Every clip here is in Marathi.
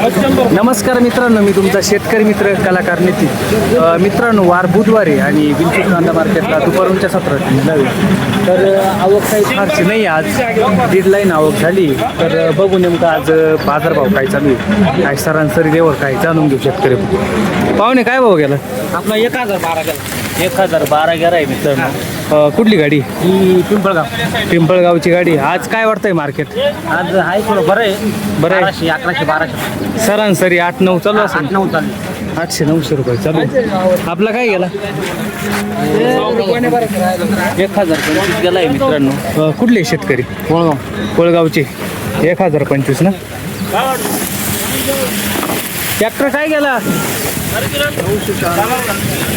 नमस्कार मित्रांनो, मी तुमचा शेतकरी मित्र कलाकार नितीन. मित्रांनो, वार बुधवारी आणि विंचूर कांदा मार्केटला दुपारच्या सत्रात नव्हे तर आवक काही फारशी नाही. आज डेडलाईन आवक झाली तर बघू नेमकं आज बाजारभाव काय चालू आहे, काय सरासरी लेवल काय जाणून घेऊ. शेतकरी पाहुणे काय भाव गेला आपला 1012 गेला. 1012 गेला आहे मित्रांनो. कुठली गाडी? ही पिंपळगाव. पिंपळगावची गाडी. आज काय वाटतंय मार्केट? आज आहे थोडं बरं आहे. बरं आहे. 1100 1100 1200 सरासरी 8-9 चालू असेल. 8-9 चालली. 800-900 रुपये चालू. आपला काय गेला? 1025 गेला आहे मित्रांनो. कुठले शेतकरी? कोळगाव. कोळगावचे. 1025 ना. ट्रॅक्टर काय गेला?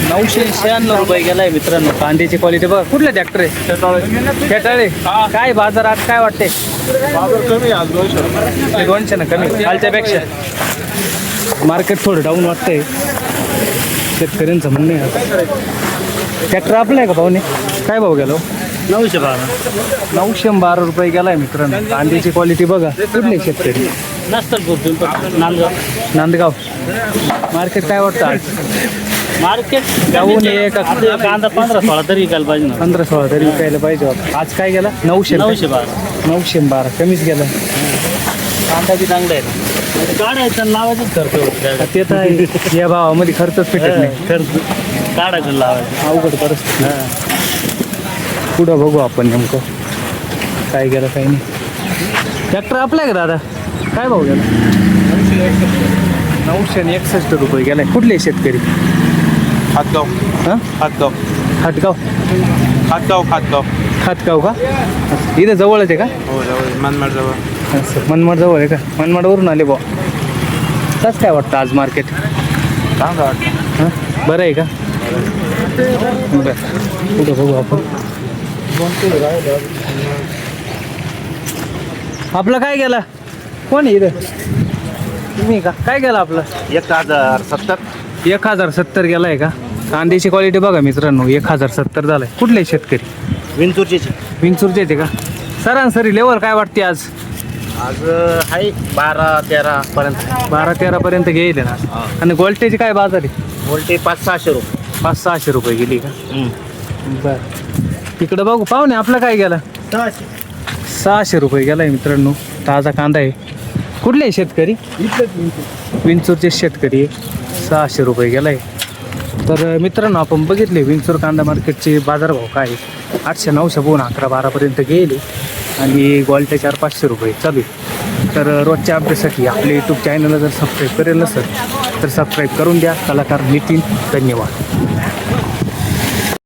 996 रुपये गेलाय मित्रांनो. कांद्याची क्वालिटी बघा. कुठला ट्रॅक्टर आहे? खेटाळे. काय बाजार आज काय वाटते? कमी आज 200 ना कमी कालच्यापेक्षा. मार्केट थोडं डाऊन वाटतंय शेतकऱ्यांचं म्हणणं आहे. ट्रॅक्टर आपलं आहे का पाहुणे? काय भाव गेलो? 912 रुपये गेलाय मित्रांनो. कांद्याची क्वालिटी बघा. कुठले शेतकरी? नांदगाव. नांदगाव. मार्केट काय वाटतं आज? मार्केट जाऊन एक कांदा 15-16 तरी विकायला पाहिजे ना. 15-16 तरी विकायला पाहिजे होता. आज काय गेला? 912. 912 कमीच गेला. कांदा बी चांगला आहे. काढायचं लावायचंच खर्च. ते तर आहे. या भावामध्ये खर्चच भेटत नाही. खर्च काढायचं लावायचं अवघड परिस्थिती. पुढं बघू आपण नेमकं काय गेलं काय नाही. ट्रॅक्टर आपला आहे का दादा? काय भाऊ गेला? 961 रुपये गेलाय. कुठले शेतकरी? हातगाव. हां, हातगाव. हाटगाव. हातगाव. हातगाव. हातगाव का? इथं जवळच आहे का? हो जवळ मनमाड जवळ. असं मनमाड जवळ आहे का? मनमाडवरून आले बुवा. कसं काय वाटतं आज मार्केट? चांगलं वाटतं. हां, बरं आहे का? बरं, पुढं बघू आपण. आपलं काय गेला? कोण आहे इथं? तुम्ही का? काय गेला आपलं? 1070. 1070 गेला आहे का? कांद्याची क्वालिटी बघा मित्रांनो. 1070 झालाय. कुठले शेतकरी? विंचूरची. विंचूरचे येते का? सरासरी लेवल काय वाटते आज? आज आहे 12-13 पर्यंत. 12-13 पर्यंत गेले ना. आणि गोल्टेची काय बाजार आहे? वोल्टे 500-600 रुपये. 500-600 रुपये गेली का? बरं, तिकडं बघू. पाहुणे आपलं काय गेला? 600 रुपये गेलाय मित्रांनो. ताजा कांदा आहे. कुठले शेतकरी? विंचूरचे शेतकरी आहे. 600 रुपये गेलाय. तर मित्रांनो, आपण बघितले विंचूर कांदा मार्केटचे बाजारभाव काय आहे. 800-900 पोहून 11-12 पर्यंत गेले आणि गोल्टे 400-500 रुपये चालू आहे. तर रोजच्या अपडेटसाठी आपले यूट्यूब चॅनलला जर सबस्क्राईब करेल नसेल तर सबस्क्राईब करून द्या. कलाकार नितीन. धन्यवाद.